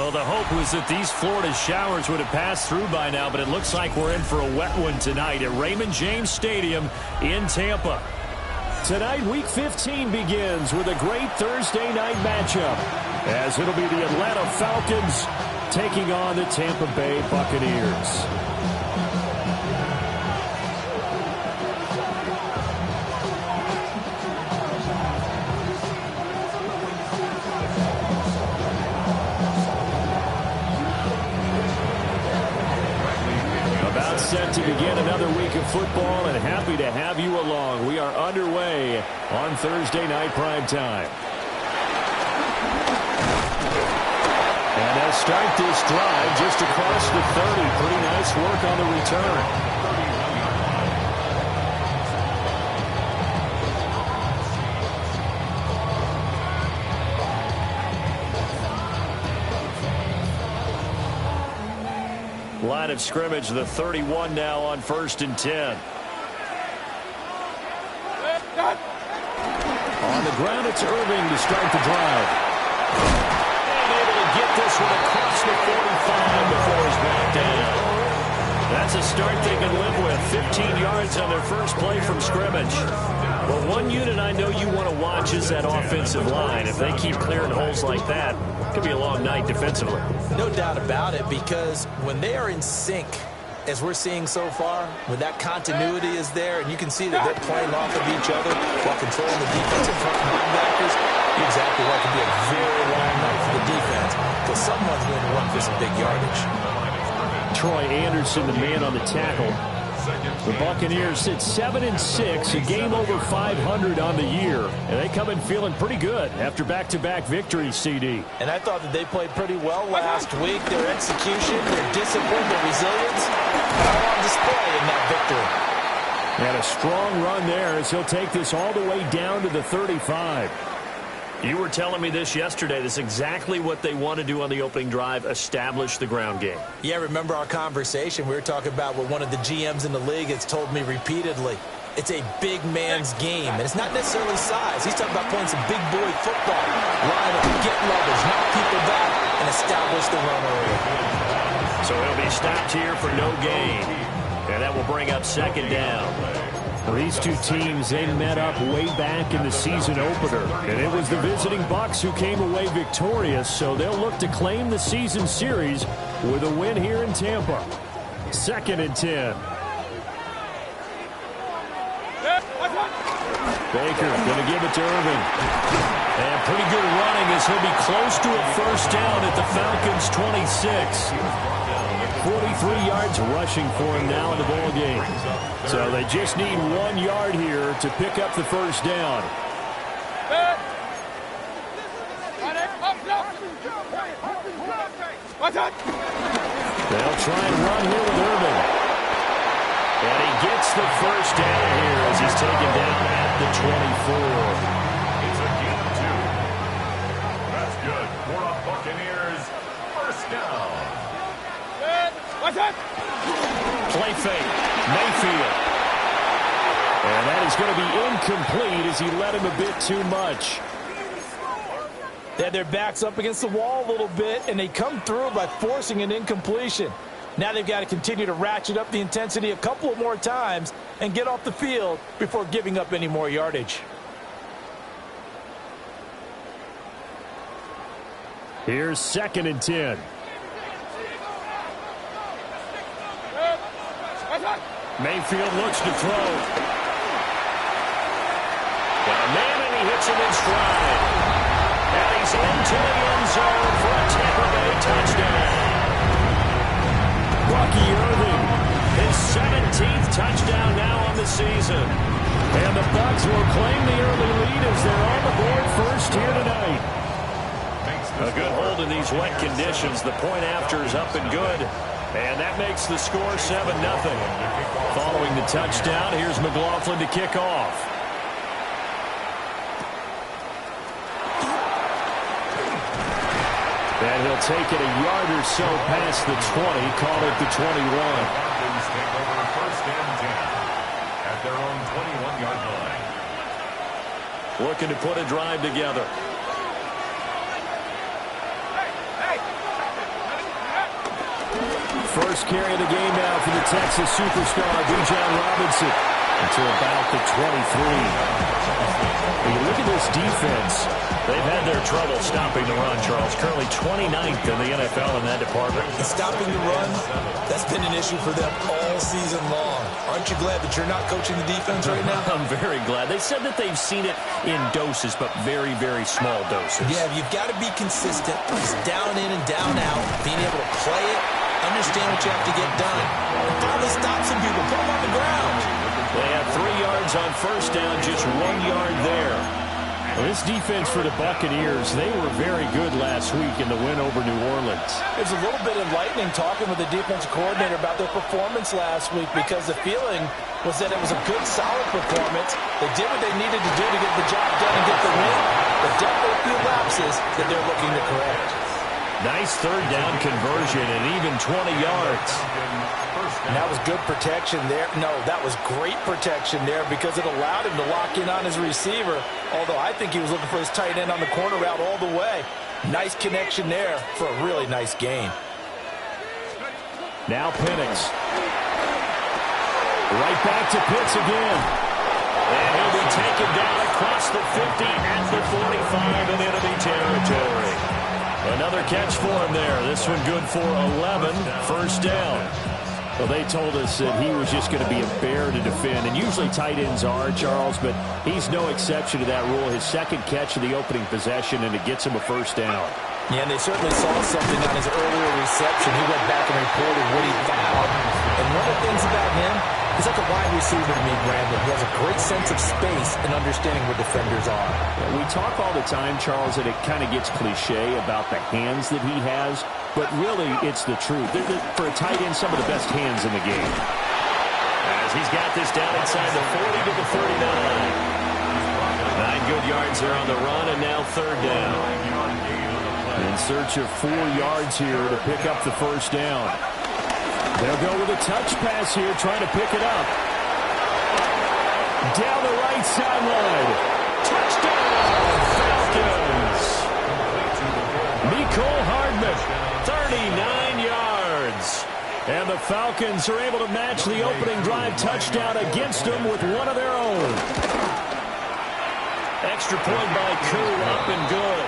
Well, the hope was that these Florida showers would have passed through by now, but it looks like we're in for a wet one tonight at Raymond James Stadium in Tampa. Tonight, Week 15 begins with a great Thursday night matchup, as it'll be the Atlanta Falcons taking on the Tampa Bay Buccaneers. Set to begin another week of football, and happy to have you along. We are underway on Thursday night primetime. And they'll start this drive just across the 30. Pretty nice work on the return. Line of scrimmage, the 31 now on 1st and 10. On the ground, it's Irving to start the drive. And able to get this one across the 45 before he's brought down. That's a start they can live with. 15 yards on their first play from scrimmage. But one unit I know you want to watch is that offensive line. If they keep clearing holes like that, it could be a long night defensively. No doubt about it, because when they are in sync, as we're seeing so far, when that continuity is there, and you can see that they're playing off of each other while controlling the defensive front and linebackers, you're exactly right. It could be a very long night for the defense, because someone's going to run for some big yardage. Troy Anderson, the man on the tackle. The Buccaneers sit 7-6, a game over 500 on the year, and they come in feeling pretty good after back-to-back victories, CD. And I thought that they played pretty well last week. Their execution, their discipline, their resilience, all on display in that victory. And a strong run there as he'll take this all the way down to the 35. You were telling me this yesterday. This is exactly what they want to do on the opening drive, establish the ground game. Yeah, remember our conversation? We were talking about what one of the GMs in the league has told me repeatedly. It's a big man's game, and it's not necessarily size. He's talking about playing some big boy football. Line up, get levels, knock people back, and establish the run early. So he'll be stopped here for no gain, and that will bring up 2nd down. Well, these two teams, they met up way back in the season opener, and it was the visiting Bucs who came away victorious, so they'll look to claim the season series with a win here in Tampa. 2nd and 10. Baker going to give it to Irving. And pretty good running as he'll be close to a 1st down at the Falcons' 26. 43 yards rushing for him now in the ball game. So they just need 1 yard here to pick up the 1st down. They'll try and run here with Irving. And he gets the 1st down here as he's taken down at the 24. It's a gain of 2. That's good for a Buccaneers 1st down. Play fake. Mayfield. And that is going to be incomplete as he led him a bit too much. They had their backs up against the wall a little bit, and they come through by forcing an incompletion. Now they've got to continue to ratchet up the intensity a couple of more times and get off the field before giving up any more yardage. Here's 2nd and 10. Mayfield looks to throw. Got a man, and he hits him in stride. And he's into the end zone for a Tampa Bay touchdown. Bucky Irving, his 17th touchdown now on the season. And the Bucs will claim the early lead as they're on the board first here tonight. A good hold in these wet conditions. The point after is up and good. And that makes the score 7-0. Following the touchdown, here's McLaughlin to kick off. And he'll take it a yard or so past the 20, call it the 21. Falcons take over 1st and 10 at their own 21-yard line. Looking to put a drive together. First carry of the game now for the Texas superstar, Bijan Robinson, until about the 23. When you look at this defense, they've had their trouble stopping the run, Charles. Currently 29th in the NFL in that department. And stopping the run, that's been an issue for them all season long. Aren't you glad that you're not coaching the defense right now? I'm very glad. They said that they've seen it in doses, but very, very small doses. Yeah, you've got to be consistent. Just down in and down out, being able to play it, understand what you have to get done, and finally stop some people, put them on the ground. They have 3 yards on first down, just 1 yard there. Well, this defense for the Buccaneers, they were very good last week in the win over New Orleans. It was a little bit enlightening talking with the defensive coordinator about their performance last week, because the feeling was that it was a good, solid performance. They did what they needed to do to get the job done and get the win, but definitely a few lapses that they're looking to correct. Nice third down conversion and even 20 yards. And that was good protection there. No, that was great protection there, because it allowed him to lock in on his receiver, although I think he was looking for his tight end on the corner route all the way. Nice connection there for a really nice gain. Now Penix. Right back to Pitts again. And he'll be taken down across the 50 at the 45 in enemy territory. Another catch for him there. This one good for 11. First down. Well, they told us that he was just going to be a bear to defend, and usually tight ends are, Charles, but he's no exception to that rule. His second catch of the opening possession, and it gets him a first down. Yeah, and they certainly saw something on his earlier reception. He went back and reported what he found. And one of the things about him, he's like a wide receiver to me, Brandon. He has a great sense of space and understanding where defenders are. We talk all the time, Charles, that it kind of gets cliche about the hands that he has, but really it's the truth. For a tight end, some of the best hands in the game. As he's got this down inside the 40 to the 39. 9 good yards there on the run, and now third down. In search of 4 yards here to pick up the first down. They'll go with a touch pass here, trying to pick it up. Down the right sideline. Touchdown, Falcons. Mecole Hardman, 39 yards. And the Falcons are able to match the opening drive touchdown against them with one of their own. Extra point by Koo, up and good.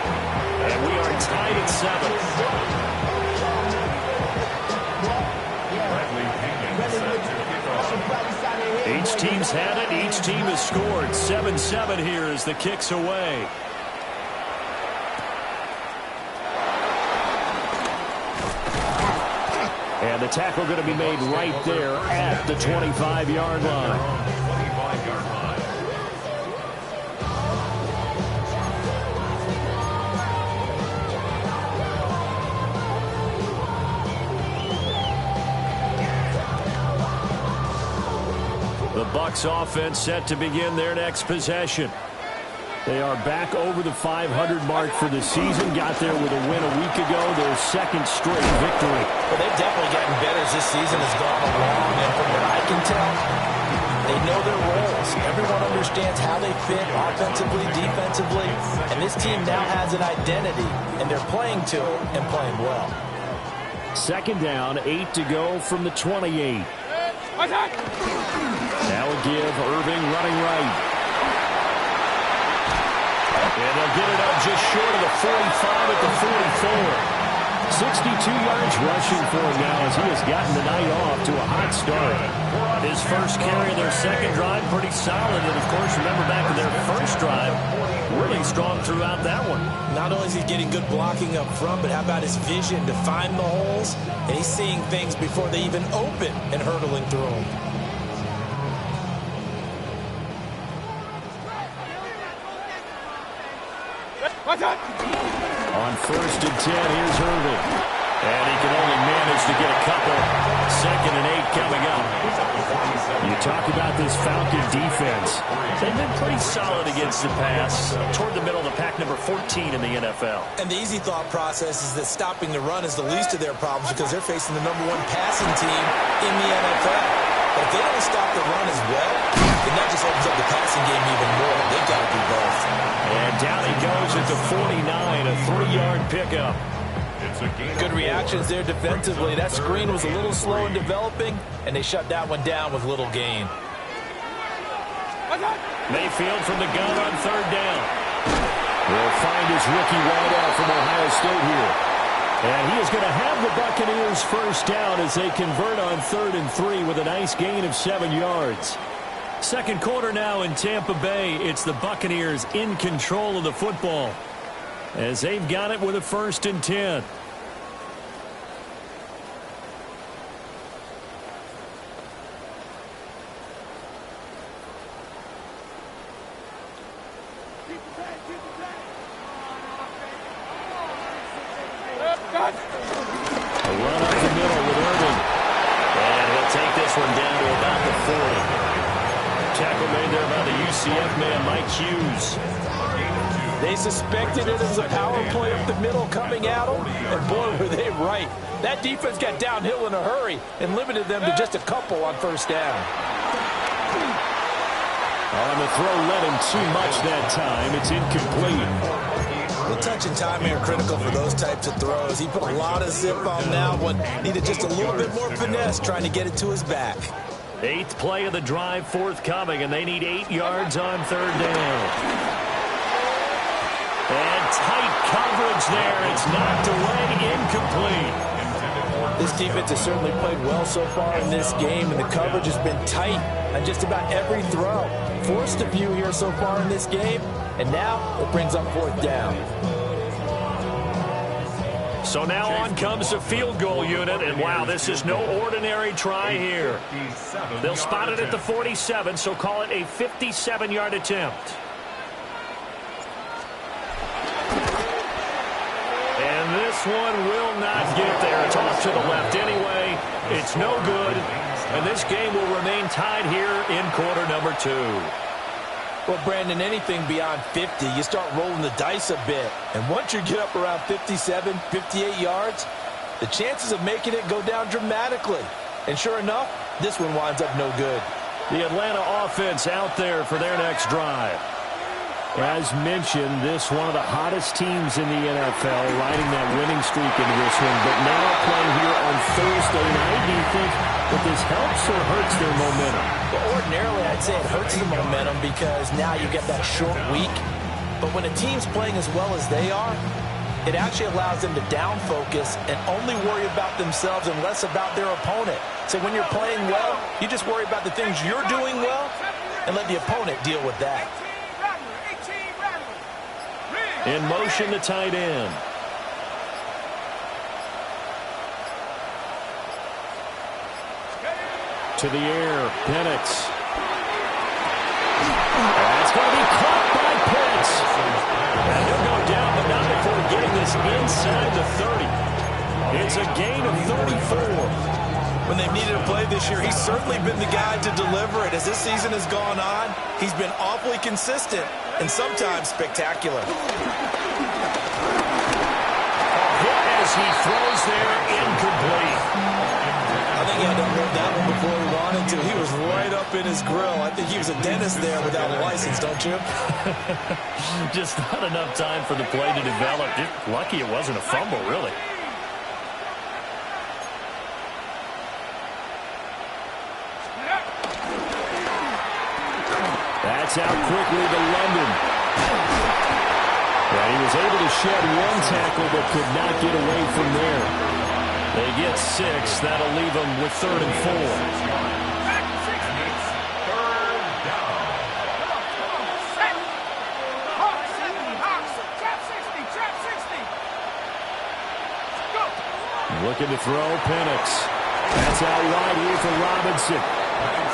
And we are tied at 7. Each team's had it. Each team has scored. 7-7 here as the kick's away. And the tackle going to be made right there at the 25-yard line. The Bucs offense set to begin their next possession. They are back over the 500 mark for the season. Got there with a win a week ago, their second straight victory. Well, they've definitely gotten better as this season has gone along, and from what I can tell, they know their roles. Everyone understands how they fit offensively, defensively, and this team now has an identity, and they're playing to it and playing well. Second down, 8 to go from the 28. That will give Irving running right. And they'll get it up just short of the 45 at the 44. 62 yards rushing for him now as he has gotten the night off to a hot start. His first carry of their second drive, pretty solid. And, of course, remember back in their first drive, really strong throughout that one. Not only is he getting good blocking up front, but how about his vision to find the holes? And he's seeing things before they even open and hurdling through them. On first and 10, here's Irving. And he can only manage to get a couple. Second and 8 coming up. You talk about this Falcon defense. They've been pretty solid against the pass. Toward the middle of the pack, number 14 in the NFL. And the easy thought process is that stopping the run is the least of their problems because they're facing the #1 passing team in the NFL. But if they don't stop the run as well, then that just opens up the passing game even more. They've got to do both. And down he goes at the 49, a 3-yard pickup. It's a gain. Good reactions there defensively. That screen was a little slow in developing, and they shut that one down with little gain. Mayfield from the gun on third down. Will find his rookie wideout from Ohio State here. And he is going to have the Buccaneers first down as they convert on 3rd and 3 with a nice gain of 7 yards. Second quarter now in Tampa Bay. It's the Buccaneers in control of the football as they've got it with a 1st and 10. They suspected it was a power play up the middle coming at them, and boy, were they right. That defense got downhill in a hurry and limited them to just a couple on 1st down. On the throw, led him too much that time. It's incomplete. The touch and timing are critical for those types of throws. He put a lot of zip on that one. Needed just a little bit more finesse trying to get it to his back. 8th play of the drive forthcoming, and they need 8 yards on 3rd down. And tight coverage there. It's knocked away, incomplete. This defense has certainly played well so far in this game, and the coverage has been tight on just about every throw. Forced a few here so far in this game, and now it brings up 4th down. So now on comes the field goal unit, and wow, this is no ordinary try here. They'll spot it at the 47, so call it a 57-yard attempt. And this one will not get there. It's off to the left anyway. It's no good. And this game will remain tied here in quarter number 2. Well, Brandon, anything beyond 50, you start rolling the dice a bit. And once you get up around 57, 58 yards, the chances of making it go down dramatically. And sure enough, this one winds up no good. The Atlanta offense out there for their next drive. As mentioned, this one of the hottest teams in the NFL, riding that winning streak into this one, but now playing here on Thursday night. Do you think that this helps or hurts their momentum? Well, ordinarily, I'd say it hurts the momentum because now you get that short week. But when a team's playing as well as they are, it actually allows them to down focus and only worry about themselves and less about their opponent. So when you're playing well, you just worry about the things you're doing well and let the opponent deal with that. In motion, the tight end. To the air, Penix. That's going to be caught by Pitts. And he'll go down, but not before getting this inside the 30. It's a gain of 34. When they've needed a play this year, he's certainly been the guy to deliver it. As this season has gone on, he's been awfully consistent and sometimes spectacular. A hit as he throws there, incomplete. I think he had to hold that one before he wanted to. He was right up in his grill. I think he was a dentist there without a license, don't you? Just not enough time for the play to develop. Just lucky it wasn't a fumble, really. That's out quickly to London. And he was able to shed one tackle but could not get away from there. They get 6. That'll leave them with 3rd and 4. Looking to throw, Penix. That's out wide here for Robinson.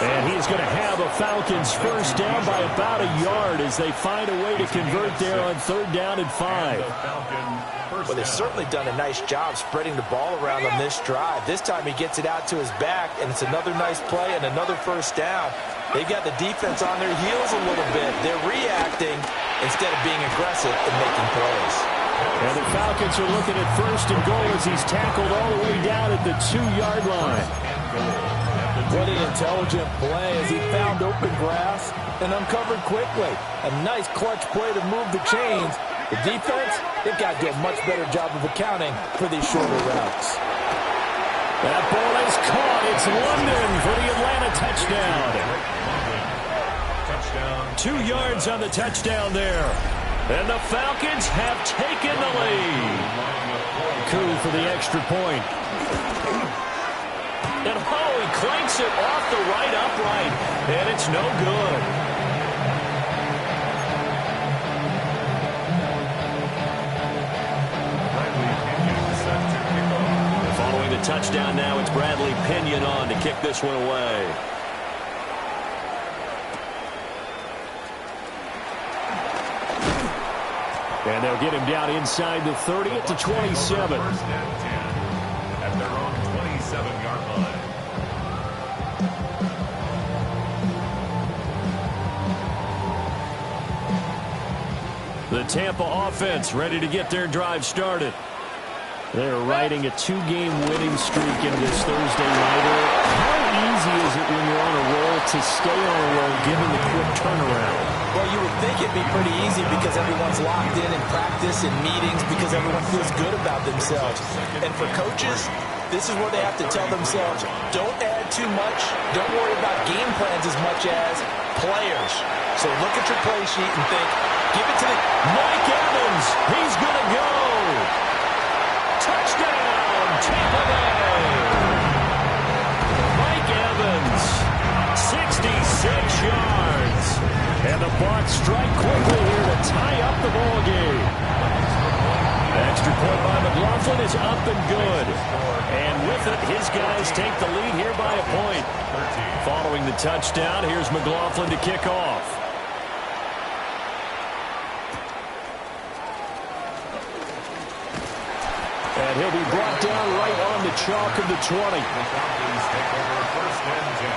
And he's going to have a Falcons first down by about a yard as they find a way to convert there on 3rd down and 5. Well, they've certainly done a nice job spreading the ball around on this drive. This time he gets it out to his back, and it's another nice play and another first down. They've got the defense on their heels a little bit. They're reacting instead of being aggressive and making plays. And the Falcons are looking at 1st and goal as he's tackled all the way down at the 2-yard line. What an intelligent play as he found open grass and uncovered quickly. A nice clutch play to move the chains The defense, they've got to do a much better job of accounting for these shorter routes. That ball is caught. It's London for the Atlanta touchdown. 2 yards on the touchdown there. And the Falcons have taken the lead. Coup for the extra point. And he clanks it off the right upright. And it's no good. Following the touchdown now, it's Bradley Pinion on to kick this one away. And they'll get him down inside the 30 at the 27. First and 10 at their own 27-yard line. The Tampa offense ready to get their drive started. They're riding a 2-game winning streak in this Thursday nighter. How easy is it when you're on a roll to stay on a roll given the quick turnaround? Well, you would think it'd be pretty easy because everyone's locked in practice and meetings because everyone feels good about themselves. And for coaches, this is where they have to tell themselves, don't add too much. Don't worry about game plans as much as players. So look at your play sheet and think, give it to the Mike Evans. He's going to go. Touchdown, Tampa Bay. Mike Evans, 66 yards. And the Bucs strike quickly here to tie up the ball game. Extra point by McLaughlin is up and good. And with it, his guys take the lead here by a point. Following the touchdown, here's McLaughlin to kick off. And he'll be brought down right on the chalk of the 20. The Falcons take over first and 10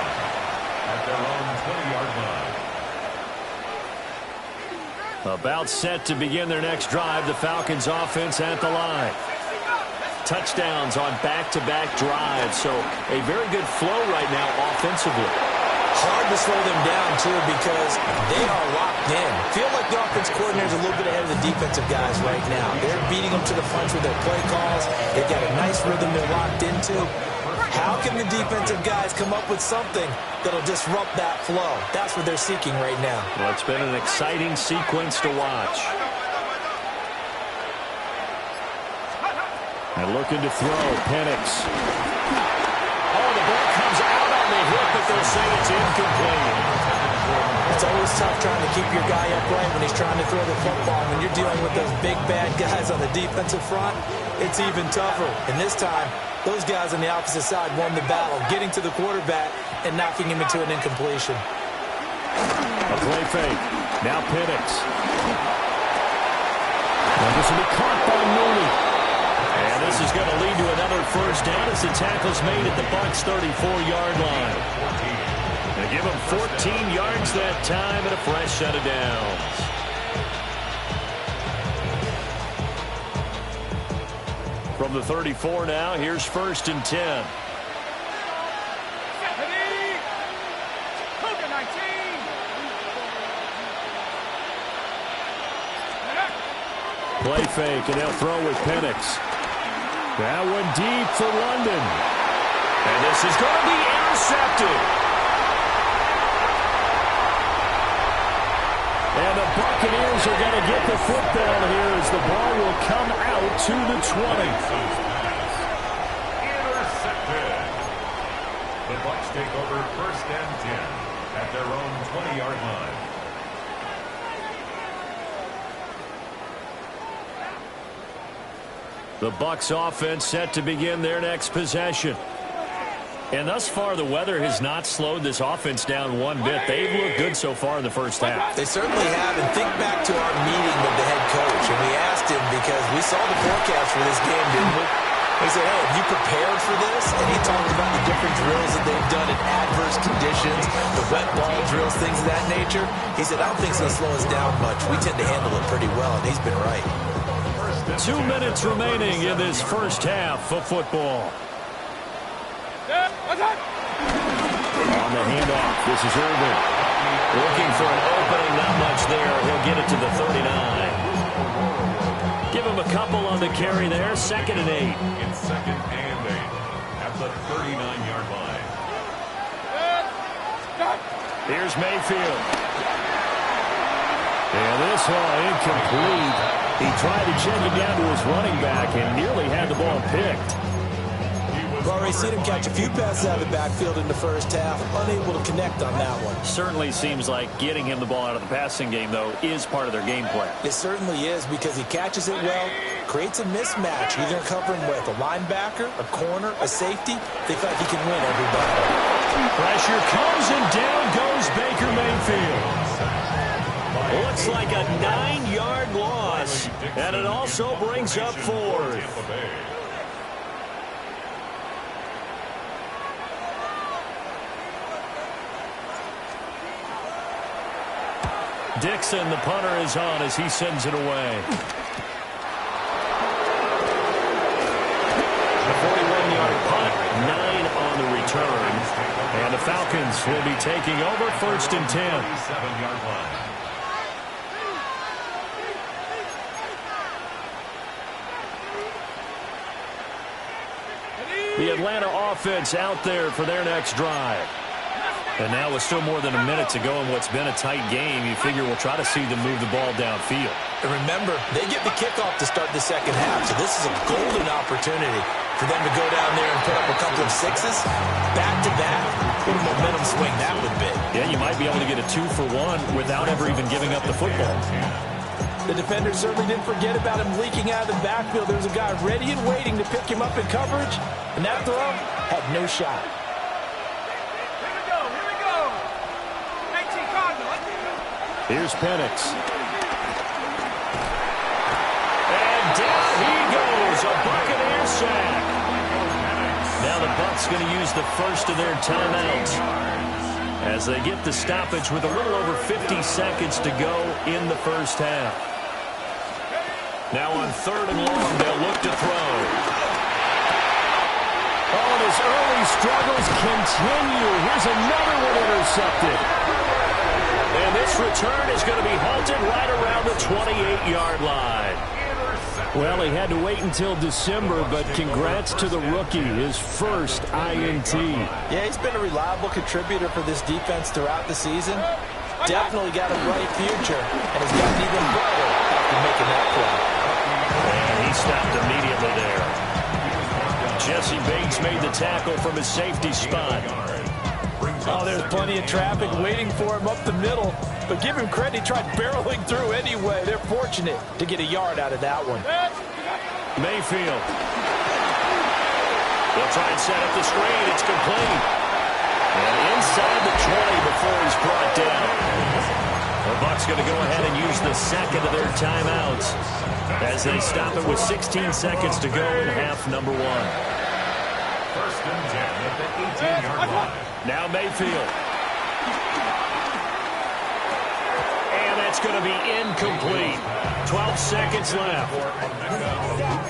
at their own 20-yard line. About set to begin their next drive, the Falcons offense at the line. Touchdowns on back-to-back drives, so a very good flow right now offensively. hard to slow them down, too, because they are locked in. Feel like the offense coordinator is a little bit ahead of the defensive guys right now. They're beating them to the punch with their play calls. They've got a nice rhythm they're locked into. How can the defensive guys come up with something that'll disrupt that flow? That's what they're seeking right now. Well, it's been an exciting sequence to watch. And looking to throw, Penix. Oh, the ball comes out on the hip, but they'll say it's incomplete. It's always tough trying to keep your guy upright when he's trying to throw the football. When you're dealing with those big, bad guys on the defensive front, it's even tougher. And this time, those guys on the opposite side won the battle, getting to the quarterback and knocking him into an incompletion. A play fake. Now Penix. And this will be caught by Mooney. And this is going to lead to another first down as the tackle's made at the Bucs' 34-yard line. They give him 14 yards that time and a fresh set of downs. From the 34 now, here's 1st and 10. Play fake, and they'll throw with Penix. That one deep for London. And this is going to be intercepted. And the Buccaneers are going to get the football here as the ball will come out to the 20. Intercepted. The Bucs take over 1st and 10 at their own 20-yard line. The Bucs offense set to begin their next possession. And thus far, the weather has not slowed this offense down one bit. They've looked good so far in the first half. They certainly have. And think back to our meeting with the head coach. And we asked him because we saw the forecast for this game, didn't we? We said, hey, have you prepared for this? And he talked about the different drills that they've done in adverse conditions, the wet ball drills, things of that nature. He said, I don't think it's going to slow us down much. We tend to handle it pretty well, and he's been right. 2 minutes remaining in this first half of football. On the handoff, this is Irvin. Looking for an opening, not much there. He'll get it to the 39. him a couple on the carry there. 2nd and 8. In 2nd and 8 at the 39-yard line. Here's Mayfield. And this one incomplete. He tried to check it down to his running back and nearly had the ball picked. We've already seen him catch a few passes out of the backfield in the first half, unable to connect on that one. Certainly seems like getting him the ball out of the passing game, though, is part of their game plan. It certainly is, because he catches it well, creates a mismatch, either covering with a linebacker, a corner, a safety. They feel like he can win every battle. Pressure comes, and down goes Baker Mayfield. Looks like a 9-yard loss, and it also brings up 4th. Dixon, the punter, is on as he sends it away. The 41-yard punt, 9 on the return. And the Falcons will be taking over 1st and 10. 7-yard line. The Atlanta offense out there for their next drive. And now with still more than a minute to go in what's been a tight game, you figure we'll try to see them move the ball downfield. And remember, they get the kickoff to start the second half, so this is a golden opportunity for them to go down there and put up a couple of sixes. Back-to-back, what a momentum swing that would be. Yeah, you might be able to get a 2-for-1 without ever even giving up the football. The defender certainly didn't forget about him leaking out of the backfield. There was a guy ready and waiting to pick him up in coverage, and that throw had no shot. Here's Penix. And down he goes. A Buccaneer sack. Now the Bucs going to use the first of their timeouts as they get the stoppage with a little over 50 seconds to go in the first half. Now on 3rd and long, they'll look to throw. Oh, and his early struggles continue. Here's another one intercepted. And this return is going to be halted right around the 28-yard line. Well, he had to wait until December, but congrats to the rookie, his first INT. Yeah, he's been a reliable contributor for this defense throughout the season. Definitely got a bright future, and has gotten even brighter after making that play. And he stopped immediately there. Jesse Bates made the tackle from his safety spot. Oh, there's plenty of traffic waiting for him up the middle. But give him credit, he tried barreling through anyway. They're fortunate to get a yard out of that one. Mayfield. They'll try and set up the screen. It's complete. And inside the 20 before he's brought down. The Bucs going to go ahead and use the second of their timeouts as they stop it with 16 seconds to go in half number 1. 1st and 10 at the 18-yard line. Now Mayfield. And that's going to be incomplete. 12 seconds left.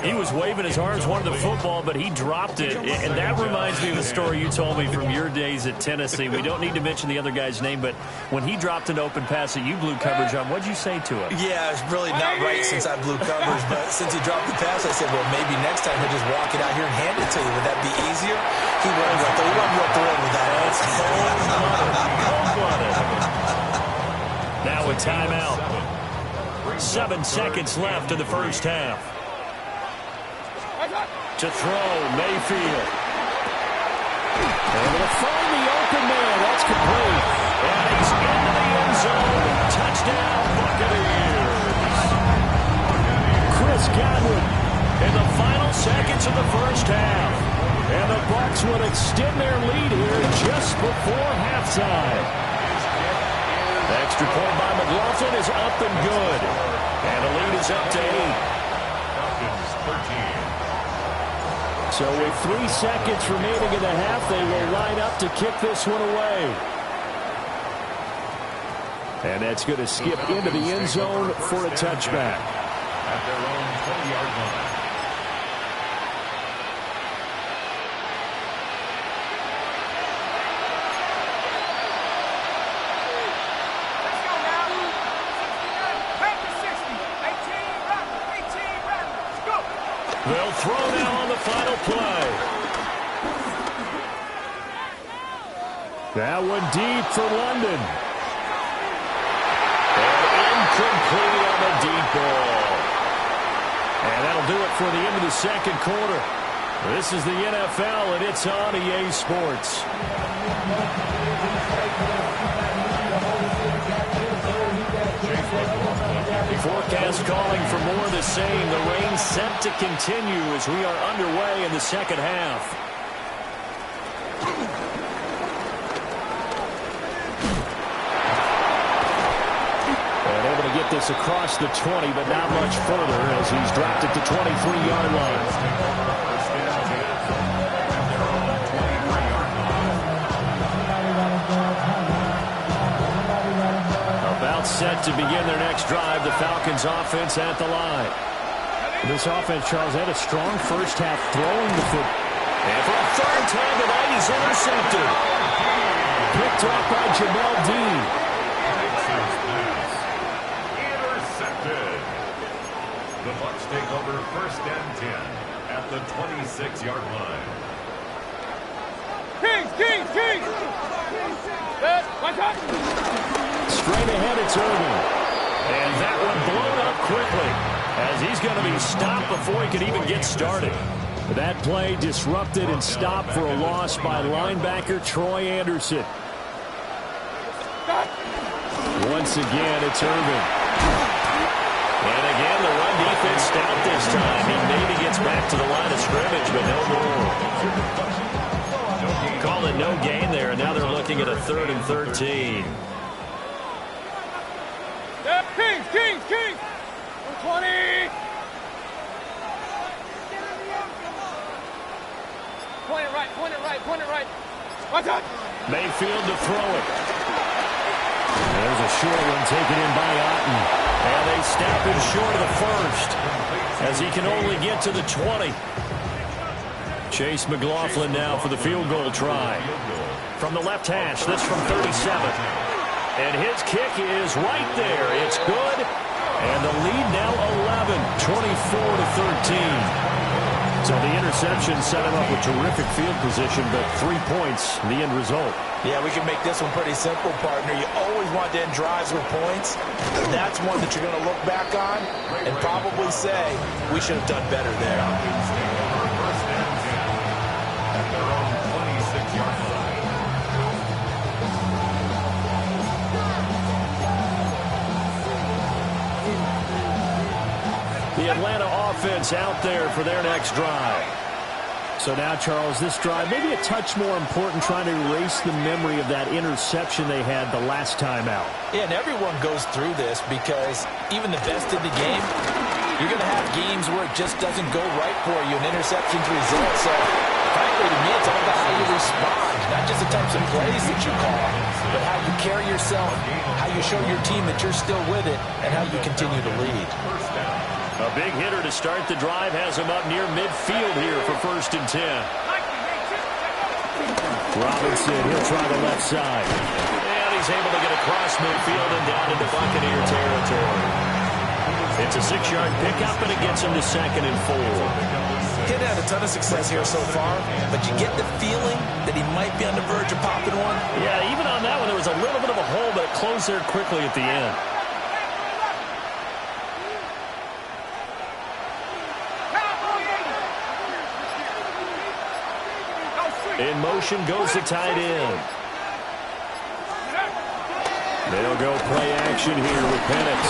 He was waving his arms, wanted the football, but he dropped it. And that reminds me of the story you told me from your days at Tennessee. We don't need to mention the other guy's name, but when he dropped an open pass that you blew coverage on, what'd you say to him? Yeah, it's really not right since I blew coverage, but since he dropped the pass, I said, well, maybe next time he'll just walk it out here and hand it to you. Would that be easier? He wasn't real thrilled with that. Now a timeout. 7 seconds left in the first half. To throw, Mayfield. Able to find the open man. That's complete. And he's into the end zone. Touchdown, Buccaneers. Chris Godwin in the final seconds of the first half. And the Bucs would extend their lead here just before halftime. Extra point by McLaughlin is up and good. And the lead is up to 8. Falcons 13. So with 3 seconds remaining in the half, they will line up to kick this one away. And that's going to skip into the end zone for a touchback. At their own 20-yard line. They'll throw now on the final play. That one deep for London. And incomplete on the deep ball. And that'll do it for the end of the second quarter. This is the NFL, and it's on EA Sports. The forecast calling for more of the same. The rain set to continue as we are underway in the second half. And able to get this across the 20, but not much further as he's dropped it to 23-yard line. Set to begin their next drive, the Falcons offense at the line. This offense, Charles, had a strong first half throwing the foot. And for a third time tonight, he's intercepted. Picked up by Jamel Dean. Intercepted. The Bucs take over first and 10 at the 26-yard line. Kings! Good, watch out! Straight ahead, it's Irving. And that one blown up quickly as he's going to be stopped before he can even get started. That play disrupted and stopped for a loss by linebacker Troy Anderson. Once again, it's Irving. And again, the run defense stout this time. He maybe gets back to the line of scrimmage, but no more. Call it no gain there, and now they're looking at a 3rd and 13. Kings! 20! Point it right. Watch out! Mayfield to throw it. There's a short one taken in by Otten. And they snap him short of the first as he can only get to the 20. Chase McLaughlin now for the field goal try. From the left hash, this from 37. And his kick is right there. It's good. And the lead now 11, 24-13. So the interception set him up with terrific field position, but 3 points, the end result. Yeah, we can make this one pretty simple, partner. You always want to end drives with points. That's one that you're going to look back on and probably say, we should have done better there. The Atlanta offense out there for their next drive. So now, Charles, this drive maybe a touch more important, trying to erase the memory of that interception they had the last time out. Yeah, and everyone goes through this because even the best in the game, you're going to have games where it just doesn't go right for you, and interceptions result. So, frankly, to me, it's all about how you respond, not just the types of plays that you call, but how you carry yourself, how you show your team that you're still with it, and how you continue to lead. A big hitter to start the drive has him up near midfield here for 1st and 10. Robinson, he'll try the left side. And he's able to get across midfield and down into Buccaneer territory. It's a 6-yard pickup, and it gets him to 2nd and 4. He's had a ton of success here so far, but you get the feeling that he might be on the verge of popping one. Yeah, even on that one, there was a little bit of a hole, but it closed there quickly at the end. In motion goes the tight end. They'll go play action here with Penix.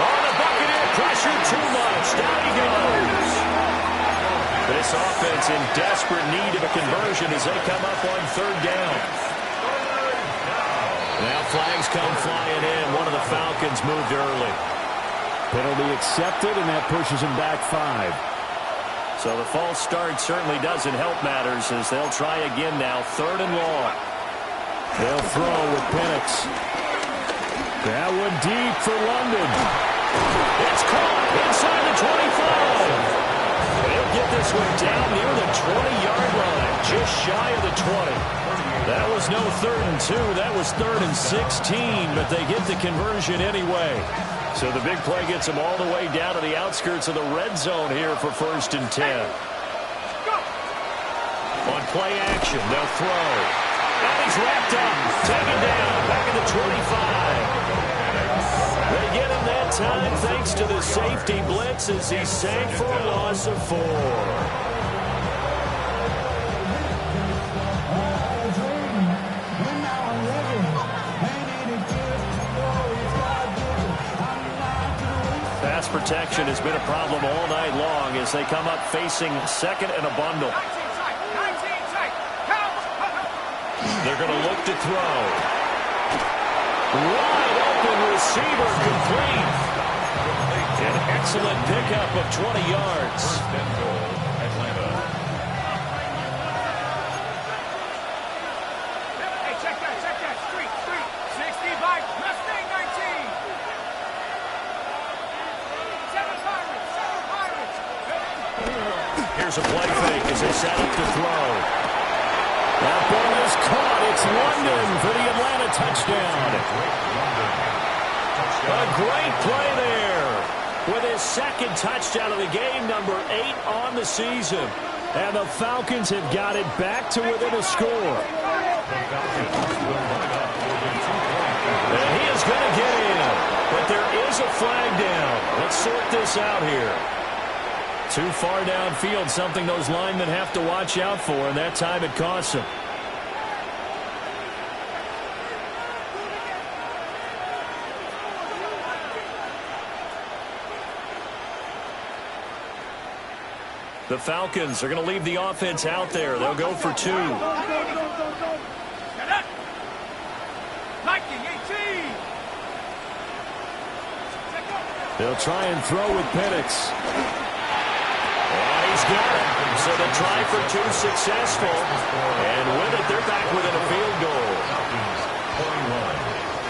Oh, the Buccaneer pressure too much. Down he goes. This offense in desperate need of a conversion as they come up on 3rd down. Now flags come flying in. One of the Falcons moved early. Penalty accepted, and that pushes him back 5. So the false start certainly doesn't help matters as they'll try again now. 3rd and long. They'll throw with Penix. That one deep for London. It's caught inside the 25. They'll get this one down near the 20-yard line, just shy of the 20. That was no 3rd and 2. That was 3rd and 16, but they get the conversion anyway. So the big play gets him all the way down to the outskirts of the red zone here for 1st and 10. On play action, they'll throw. And he's wrapped up. Taken down. Back at the 25. They get him that time thanks to the safety blitz as he sank for a loss of 4. Pass protection has been a problem all night long as they come up facing 2nd and a bundle. They're going to look to throw. Wide open receiver complete. An excellent pickup of 20 yards. Hey, check that. Street. 65, Mustang 19. 7 Pirates. Here's a play fake as they set up to throw. That ball is caught. It's London for the Atlanta touchdown. A great play there with his 2nd touchdown of the game, number 8 on the season. And the Falcons have got it back to within a score. And he is going to get in, but there is a flag down. Let's sort this out here. Too far downfield, something those linemen have to watch out for, and that time it costs them. The Falcons are going to leave the offense out there. They'll go for 2. They'll try and throw with Penix. And he's got it. So the try for 2 successful. And with it, they're back within a field goal.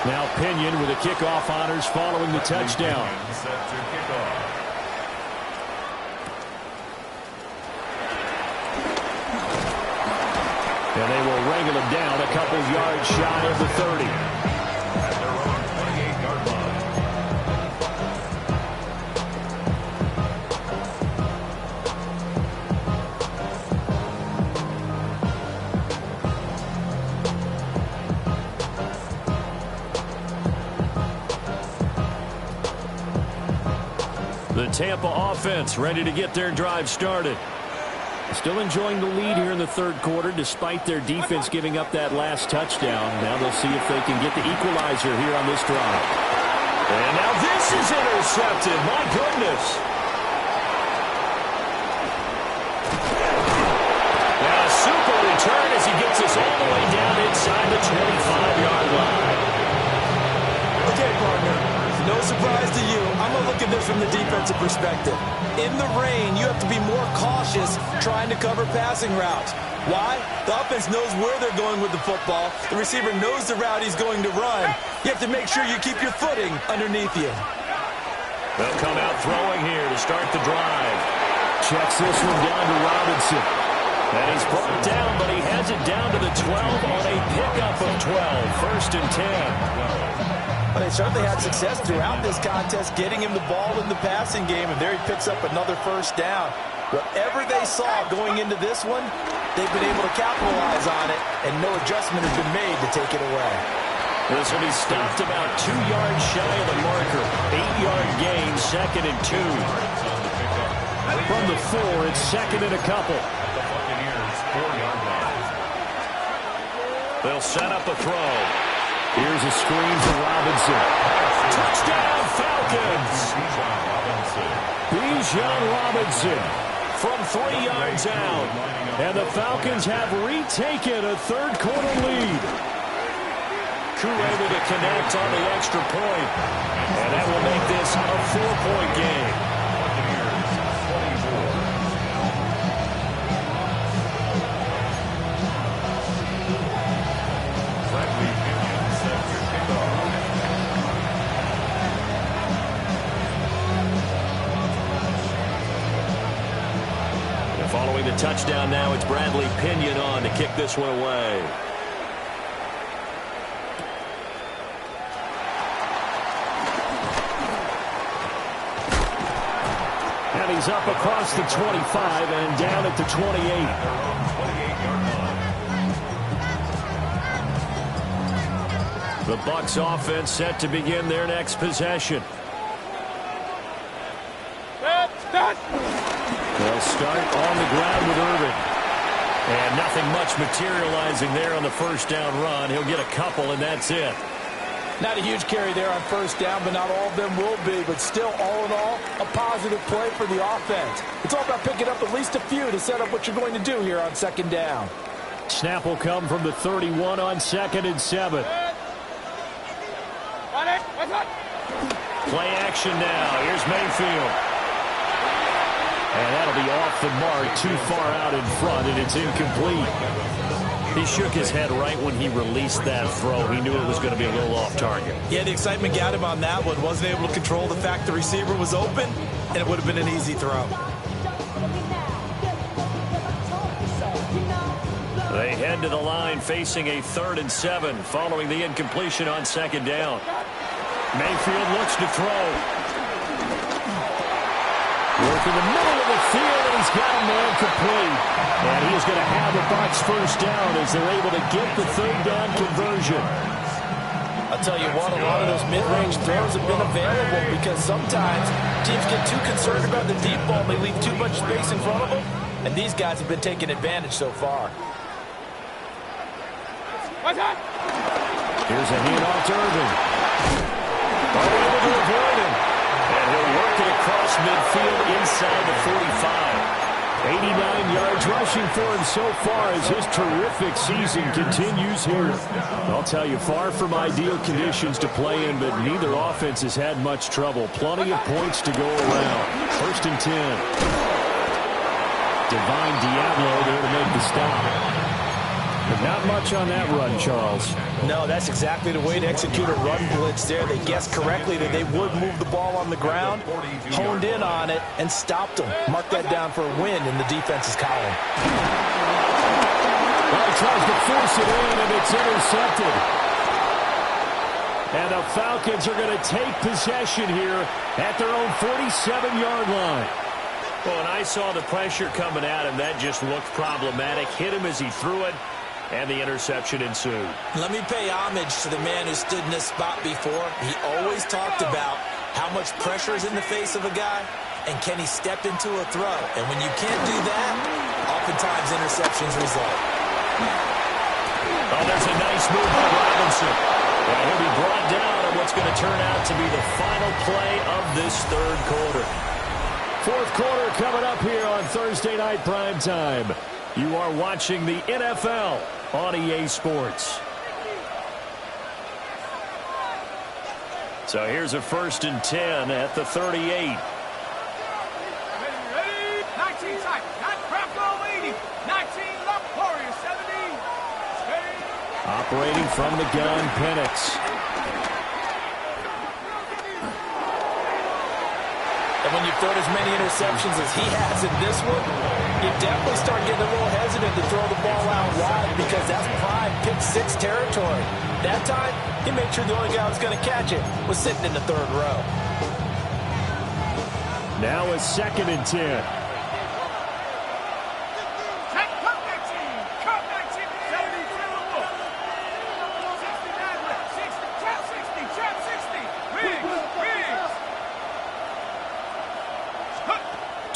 Now Pinion with the kickoff honors following the touchdown. And they will wrangle him down a couple yards shy of the 30. At their own 28-yard line. The Tampa offense ready to get their drive started. Still enjoying the lead here in the 3rd quarter despite their defense giving up that last touchdown. Now they'll see if they can get the equalizer here on this drive. And now this is intercepted. My goodness. Now a super return as he gets us all the way down inside the 25-yard line. Okay, partner. No surprise to you. I'm going to look at this from the defensive perspective. In the rain, you have to be more cautious trying to cover passing routes. Why? The offense knows where they're going with the football. The receiver knows the route he's going to run. You have to make sure you keep your footing underneath you. They'll come out throwing here to start the drive. Checks this one down to Robinson. And he's brought down, but he has it down to the 12 on a pickup of 12. 1st and 10. Well, they certainly had success throughout this contest getting him the ball in the passing game, and there he picks up another 1st down. Whatever they saw going into this one, they've been able to capitalize on it, and no adjustment has been made to take it away. This will be stopped about 2 yards shy of the marker. 8-yard gain, 2nd and 2. From the 4, it's 2nd and a couple. The Buccaneers 4-yard line. They'll set up a throw. Here's a screen for Robinson. Touchdown, Falcons! Bijan Robinson from 3 yards out. And the Falcons have retaken a 3rd quarter lead. Koo able to connect on the extra point. And that will make this a 4-point game. Following the touchdown now, it's Bradley Pinion on to kick this one away. is up across the 25 and down at the 28. The Bucs offense set to begin their next possession. They'll start on the ground with Irving. And nothing much materializing there on the first down run. He'll get a couple, and that's it. Not a huge carry there on first down, but not all of them will be. But still, all in all, a positive play for the offense. It's all about picking up at least a few to set up what you're going to do here on second down. Snap will come from the 31 on 2nd and 7. Play action now. Here's Mayfield. And that'll be off the mark, too far out in front, and it's incomplete. He shook his head right when he released that throw. He knew it was going to be a little off target. Yeah, the excitement got him on that one. Wasn't able to control the fact the receiver was open, and it would have been an easy throw. They head to the line facing a 3rd and 7 following the incompletion on 2nd down. Mayfield looks to throw. Work in the middle of the field, and he's got a man complete. And he is going to have the Bucs first down as they're able to get the 3rd down conversion. I'll tell you what, a lot of those mid-range throws have been available because sometimes teams get too concerned about the deep ball and they leave too much space in front of them. And these guys have been taking advantage so far. Here's a handoff to Irving. Able to avoid him. And he'll work it across midfield inside the 45. 89 yards rushing for him so far as his terrific season continues here. I'll tell you, far from ideal conditions to play in, but neither offense has had much trouble. Plenty of points to go around. 1st and 10. Divine Diablo there to make the stop. But not much on that run, Charles. No, that's exactly the way to execute a run blitz there. They guessed correctly that they would move the ball on the ground, honed in on it, and stopped them. Mark that down for a win in the defense's column. Well, he tries to force it in, and it's intercepted. And the Falcons are going to take possession here at their own 47-yard line. Well, when I saw the pressure coming at him, that just looked problematic. Hit him as he threw it. And the interception ensued. Let me pay homage to the man who stood in this spot before. He always talked about how much pressure is in the face of a guy, and can he step into a throw. And when you can't do that, oftentimes interceptions result. Oh, there's a nice move by Robinson. And he'll be brought down on what's going to turn out to be the final play of this 3rd quarter. 4th quarter coming up here on Thursday Night Primetime. You are watching the NFL on EA Sports. So here's a 1st and 10 at the 38. Ready? 19 tight. Not craft all 80. 19 left. Warrior 70. Steady. Operating from the gun, Penix. And when you've thrown as many interceptions as he has in this one, you definitely start getting a little hesitant to throw the ball out wide because that's prime pick-6 territory. That time, he made sure the only guy who was going to catch it was sitting in the 3rd row. Now a 2nd and 10. Check, cut 19. Cut 19. 70 to the wolf. 69 left. 60. Trap 60. Trap 60. Riggs.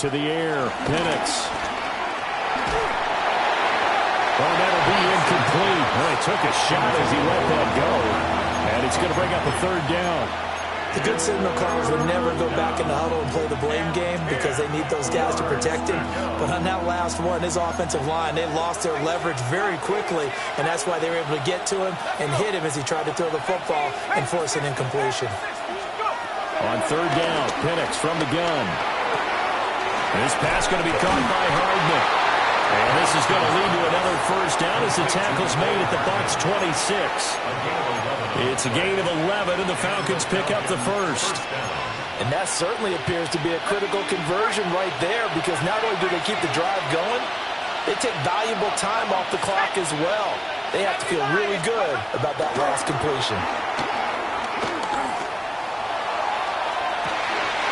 To the air, Penix. Oh, that'll be incomplete. Well, he took a shot as he let that go. And it's going to bring up a 3rd down. The good signal callers would never go back in the huddle and play the blame game because they need those guys to protect him. But on that last one, his offensive line, they lost their leverage very quickly, and that's why they were able to get to him and hit him as he tried to throw the football and force an incompletion. On 3rd down, Penix from the gun. This pass going to be caught by Hardman. And this is going to lead to another 1st down as the tackle's made at the Bucs 26. It's a gain of 11, and the Falcons pick up the 1st. And that certainly appears to be a critical conversion right there because not only do they keep the drive going, they take valuable time off the clock as well. They have to feel really good about that last completion.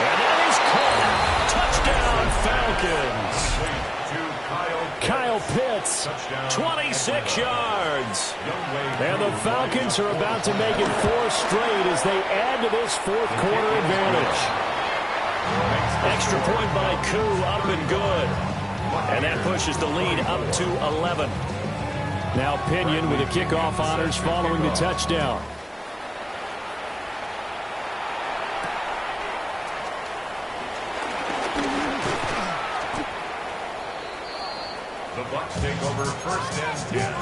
And that is caught. Touchdown, Falcons. Kyle Pitts, 26 yards. And the Falcons are about to make it 4 straight as they add to this fourth quarter advantage. Extra point by Koo, up and good. And that pushes the lead up to 11. Now Pinion with the kickoff honors following the touchdown. The Bucs take over first and 10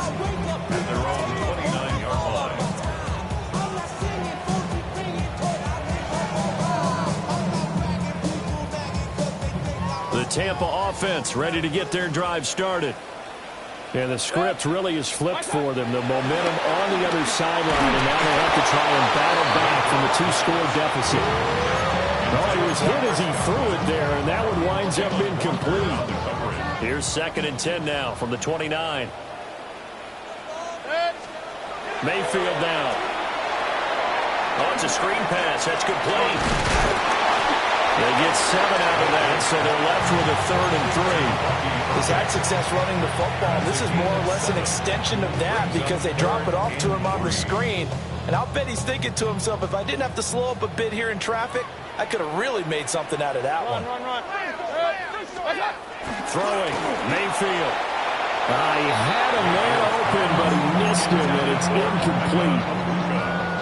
at their own 29-yard line. The Tampa offense ready to get their drive started. And the script really is flipped for them. The momentum on the other sideline, and now they have to try and battle back from the 2-score deficit. Oh, he was hit as he threw it there, and that one winds up incomplete. Here's 2nd and 10 now from the 29. Mayfield now. Oh, it's a screen pass. That's complete. They get 7 out of that, so they're left with a 3rd and 3. He's had success running the football. This is more or less an extension of that because they drop it off to him on the screen. And I'll bet he's thinking to himself, if I didn't have to slow up a bit here in traffic, I could have really made something out of that one. Throwing, Mayfield. He had a man open, but he missed him, and it's incomplete.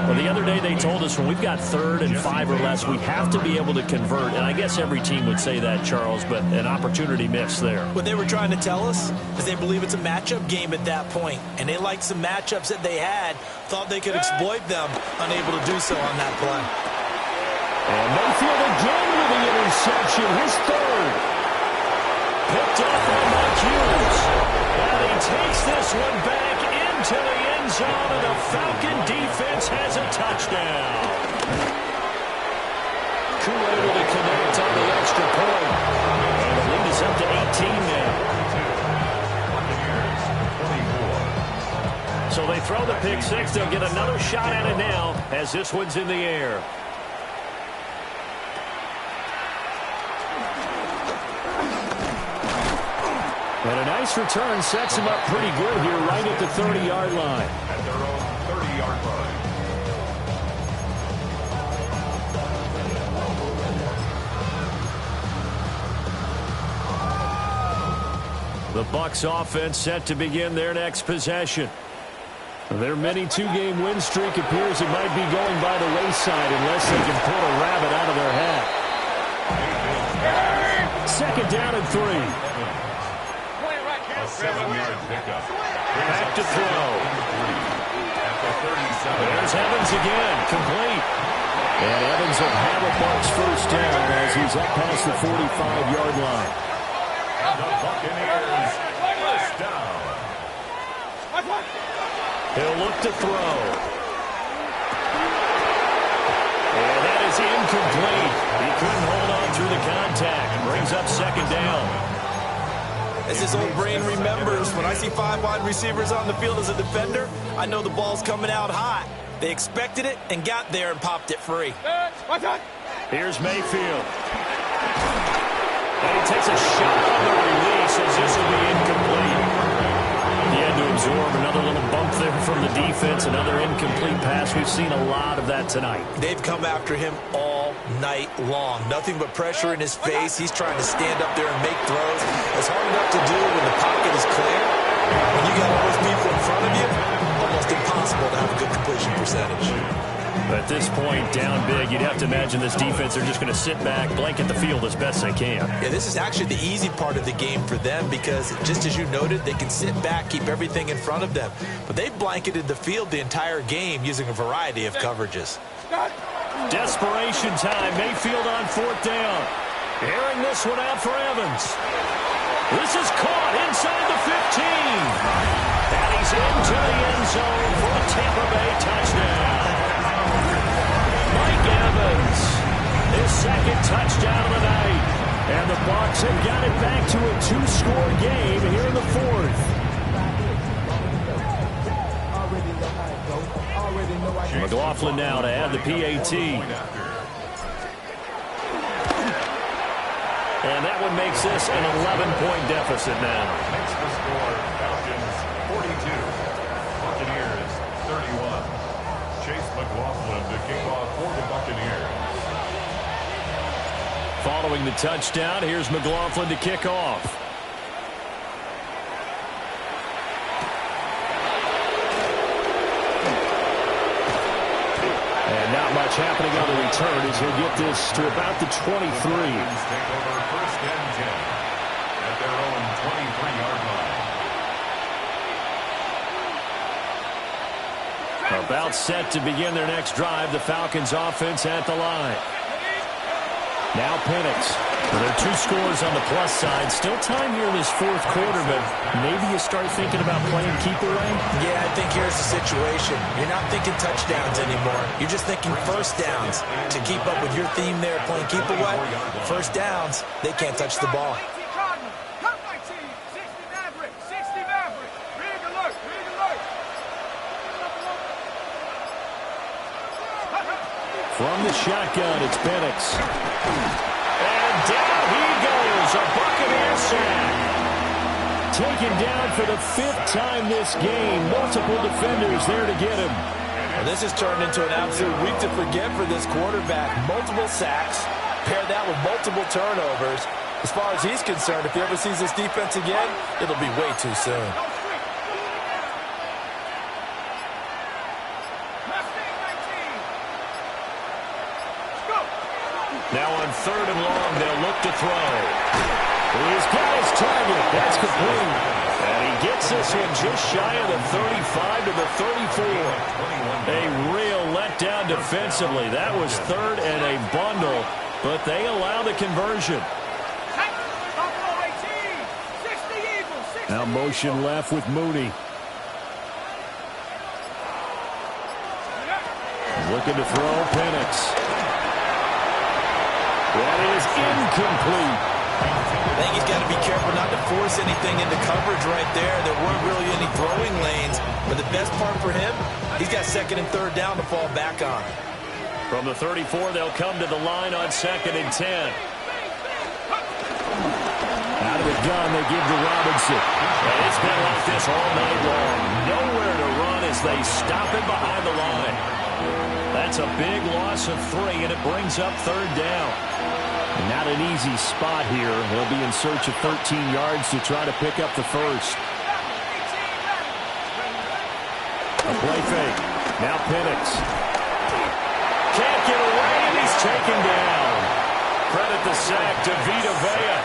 Well, the other day they told us when we've got 3rd and 5 or less, we have to be able to convert. And I guess every team would say that, Charles, but an opportunity missed there. What they were trying to tell us is they believe it's a matchup game at that point. And they liked some matchups that they had, thought they could exploit them, unable to do so on that play. And Mayfield again with the interception, his 3rd. Picked up by Mike Hughes. And he takes this one back into the end zone, and the Falcon defense has a touchdown. Koo able to connect on the extra point. And the lead is up to 18 now. So they throw the pick 6. They'll get another shot at it now as this one's in the air. And a nice return sets him up pretty good here right at the 30-yard line. At their own 30-yard line. The Bucs offense set to begin their next possession. Their mini 2-game win streak appears it might be going by the wayside unless they can pull a rabbit out of their hat. 2nd down and 3. 7-yard pickup. Back to throw. At the 37. There's Evans again, complete. And Evans will have a Bucs first down as he's up past the 45-yard line. The Buccaneers first down. He'll look to throw. And that is incomplete. He couldn't hold on through the contact. Brings up 2nd down. As his old brain remembers, when I see 5 wide receivers on the field as a defender, I know the ball's coming out hot. They expected it and got there and popped it free. Here's Mayfield. And he takes a shot on the release as this will be incomplete. He had to absorb another little bump there from the defense, another incomplete pass. We've seen a lot of that tonight. They've come after him all night long. Nothing but pressure in his face. He's trying to stand up there and make throws. It's hard enough to do when the pocket is clear. When you got all those people in front of you, almost impossible to have a good completion percentage. At this point, down big, you'd have to imagine this defense are just going to sit back, blanket the field as best they can. Yeah, this is actually the easy part of the game for them because, just as you noted, they can sit back, keep everything in front of them. But they've blanketed the field the entire game using a variety of coverages. Desperation time. Mayfield on 4th down. Airing this one out for Evans. This is caught inside the 15. And he's into the end zone for a Tampa Bay touchdown. Mike Evans, his 2nd touchdown of the night. And the Bucs have got it back to a 2-score game here in the 4th. McLaughlin now to add the PAT. And that one makes this an 11-point deficit now. Makes the score Falcons 42, Buccaneers 31. Chase McLaughlin to kick off for the Buccaneers. Following the touchdown, here's McLaughlin to kick off. And not much happening on the return as he'll get this to about the 23. Take over first and 10 at their own 23-yard line. About set to begin their next drive. The Falcons offense at the line. Now Penix. Well, there are 2 scores on the plus side. Still time here in this fourth quarter, but maybe you start thinking about playing keep away? Yeah, I think here's the situation. You're not thinking touchdowns anymore. You're just thinking first downs. To keep up with your theme there, playing keep away, first downs, they can't touch the ball. From the shotgun, it's Penix. And down he goes, a Buccaneer sack. Taken down for the 5th time this game. Multiple defenders there to get him. Well, this has turned into an absolute week to forget for this quarterback. Multiple sacks, pair that with multiple turnovers. As far as he's concerned, if he ever sees this defense again, it'll be way too soon. Now on 3rd and long, they'll look to throw. He's got his target. That's complete. And he gets this one just shy of the 35 to the 34. A real letdown defensively. That was 3rd and a bundle, but they allow the conversion. Now motion left with Mooney. Looking to throw Penix. That is incomplete. I think he's got to be careful not to force anything into coverage right there. There weren't really any throwing lanes. But the best part for him, he's got 2nd and 3rd down to fall back on. From the 34, they'll come to the line on 2nd and 10. Out of the gun, they give to Robinson. And it's been like this all night long. Nowhere to run as they stop him behind the line. That's a big loss of 3, and it brings up 3rd down. Not an easy spot here. They'll be in search of 13 yards to try to pick up the first. A play fake. Now Penix. Can't get away, and he's taken down. Credit the sack to Vita Vea.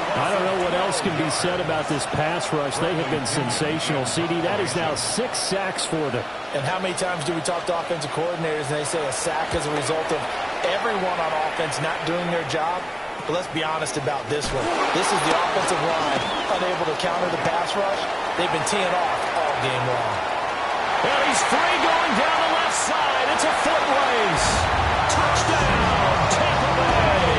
I don't know what else can be said about this pass rush. They have been sensational. CD, that is now 6 sacks for them. And how many times do we talk to offensive coordinators and they say a sack is a result of everyone on offense not doing their job? But let's be honest about this one. This is the offensive line unable to counter the pass rush. They've been teeing off all game long. And he's free going down the left side. It's a foot race. Touchdown, Tampa Bay.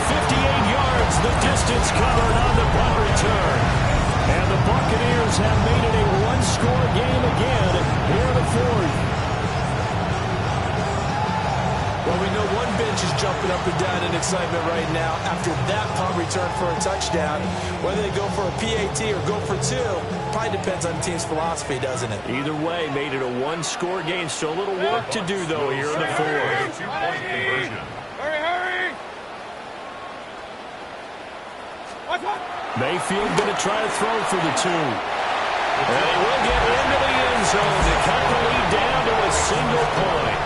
58 yards, the distance covered on the punt return. And the Buccaneers have made it a one-score game again here in the 4th. Well, we know one bench is jumping up and down in excitement right now after that punt return for a touchdown. Whether they go for a PAT or go for 2, probably depends on the team's philosophy, doesn't it? Either way, made it a one-score game. Still a little work to do, though, here in the 4th. 2-point conversion. Hurry! Mayfield going to try to throw for the 2. And he will get into the end zone to cut the lead down to a single point.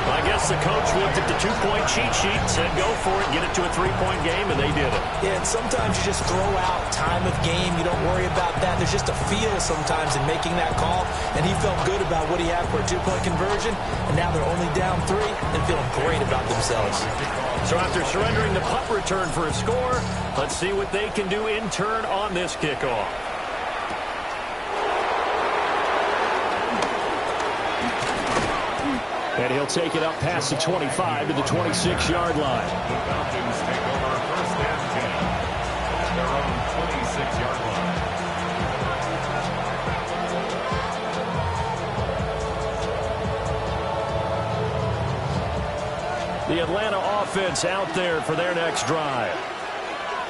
I guess the coach looked at the 2-point cheat sheet, said go for it, get it to a 3-point game, and they did it. Yeah, and sometimes you just throw out time of game. You don't worry about that. There's just a feel sometimes in making that call, and he felt good about what he had for a 2-point conversion, and now they're only down 3 and feeling great about themselves. So after surrendering the punt return for a score, let's see what they can do in turn on this kickoff. And he'll take it up past the 25 to the 26-yard line. The Falcons take over first and 10 at their own 26-yard line. The Atlanta offense out there for their next drive.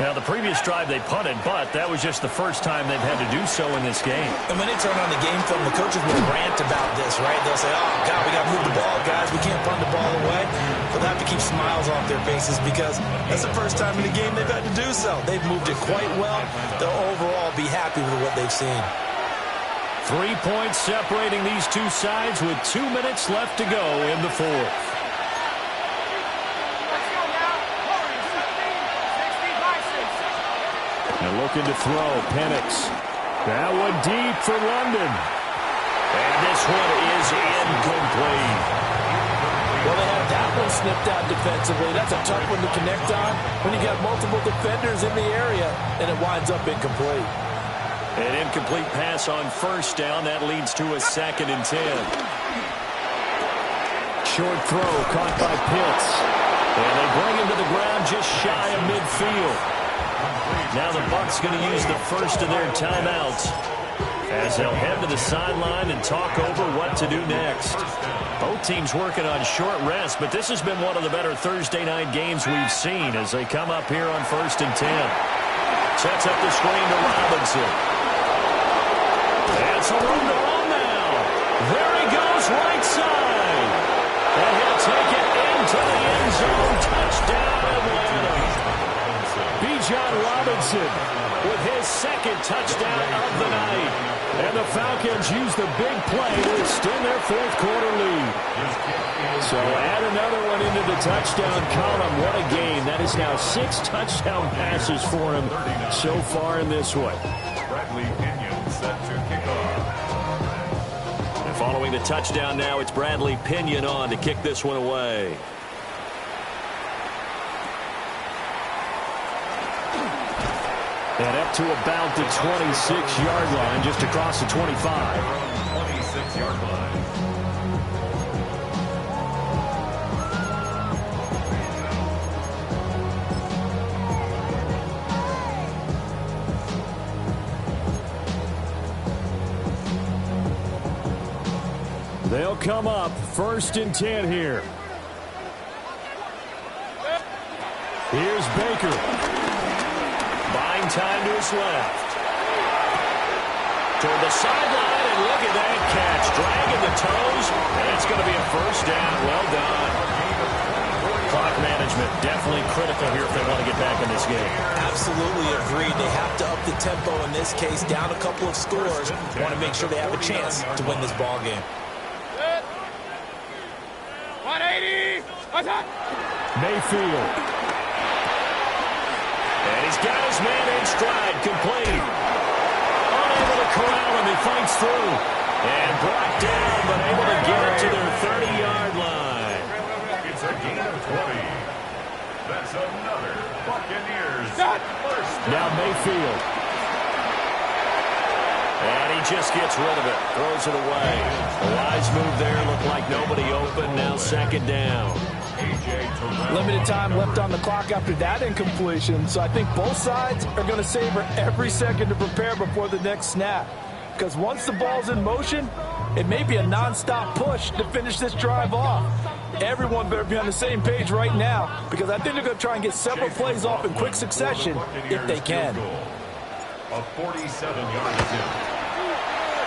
Now, the previous drive they punted, but that was just the first time they've had to do so in this game. And when they turn on the game film, the coaches will rant about this, right? They'll say, oh, God, we got to move the ball, guys. We can't punt the ball away. They'll have to keep smiles off their faces because that's the first time in the game they've had to do so. They've moved it quite well. They'll overall be happy with what they've seen. 3 points separating these two sides with 2 minutes left to go in the fourth. And looking to throw, Penix. That one deep for London. And this one is incomplete. Well, they had that one snipped out defensively. That's a tough one to connect on when you got multiple defenders in the area, and it winds up incomplete. An incomplete pass on first down. That leads to a 2nd and 10. Short throw caught by Pitts. And they bring him to the ground just shy of midfield. Now the Bucs going to use the first of their timeouts as they'll head to the sideline and talk over what to do next. Both teams working on short rest, but this has been one of the better Thursday night games we've seen as they come up here on 1st and 10. Sets up the screen to Robinson. And some room to run now. There he goes, right side. And he'll take it into the end zone. Touchdown, Atlanta. Bijan Robinson with his 2nd touchdown of the night. And the Falcons use the big play to extend their 4th quarter lead. So add another one into the touchdown column. What a game. That is now 6 touchdown passes for him so far in this one. Bradley Pinion set to kick off. And following the touchdown now, it's Bradley Pinion on to kick this one away. And up to about the 26-yard line, just across the 25. 26-yard line. They'll come up 1st and 10 here. Here's Baker. Buying time to his left. Toward the sideline, and look at that catch. Dragging the toes, and it's going to be a 1st down. Well done. Clock management definitely critical here if they want to get back in this game. Absolutely agreed. They have to up the tempo in this case, down a couple of scores. Want to make sure they have a chance to win this ball game. 180. Mayfield. And he's got his man in stride, complete. Unable to corral him, he fights through. And brought down, but able to get it to their 30-yard line. It's a gain of 20. That's another Buccaneers first. Now Mayfield. And he just gets rid of it, throws it away. A wise move there, looked like nobody open, now 2nd down. Limited time left on the clock after that incompletion, so I think both sides are going to savor every second to prepare before the next snap. Because once the ball's in motion, it may be a non-stop push to finish this drive off. Everyone better be on the same page right now, because I think they're going to try and get several plays off in quick succession if they can. A 47-yard attempt.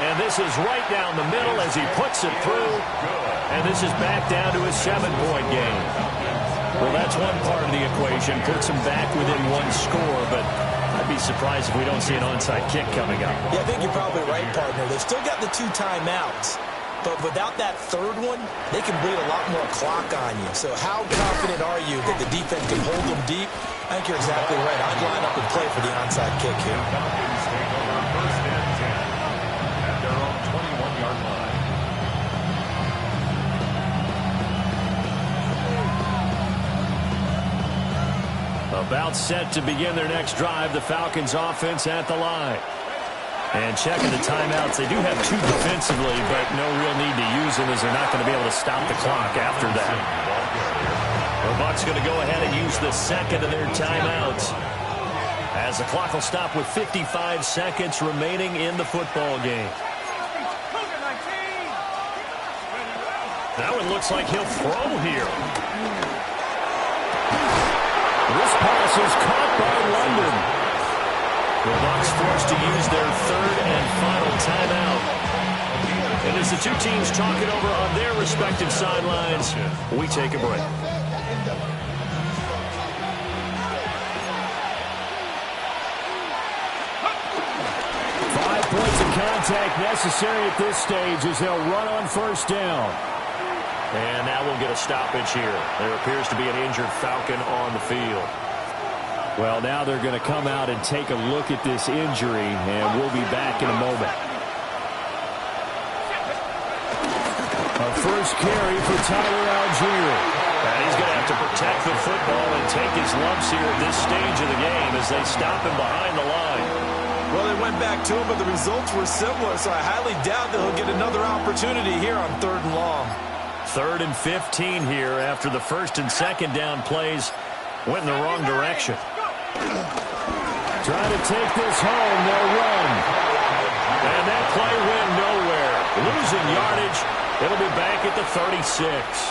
And this is right down the middle as he puts it through. And this is back down to a 7-point game. Well, that's one part of the equation. Puts him back within 1 score, but I'd be surprised if we don't see an onside kick coming up. Yeah, I think you're probably right, partner. They've still got the 2 timeouts. But without that 3rd one, they can bleed a lot more clock on you. So how confident are you that the defense can hold them deep? I think you're exactly right. I'd line up and play for the onside kick here. Falcons take over 1st and 10 at their own 21-yard line. About set to begin their next drive, the Falcons offense at the line. And checking the timeouts, they do have 2 defensively, but no real need to use them as they're not going to be able to stop the clock after that. The Bucs going to go ahead and use the 2nd of their timeouts as the clock will stop with 55 seconds remaining in the football game. That one looks like he'll throw here. is caught by London. The Bucs forced to use their third and final timeout. And as the two teams talk it over on their respective sidelines, we take a break. 5 points of contact necessary at this stage as they'll run on first down. And now we'll get a stoppage here. There appears to be an injured Falcon on the field. Well, now they're going to come out and take a look at this injury, and we'll be back in a moment. A first carry for Tyler Algier. And he's going to have to protect the football and take his lumps here at this stage of the game as they stop him behind the line. Well, they went back to him, but the results were similar, so I highly doubt that he'll get another opportunity here on 3rd and long. 3rd and 15 here after the first and second down plays went in the wrong direction. Trying to take this home, they'll run. And that play went nowhere. Losing yardage. It'll be back at the 36.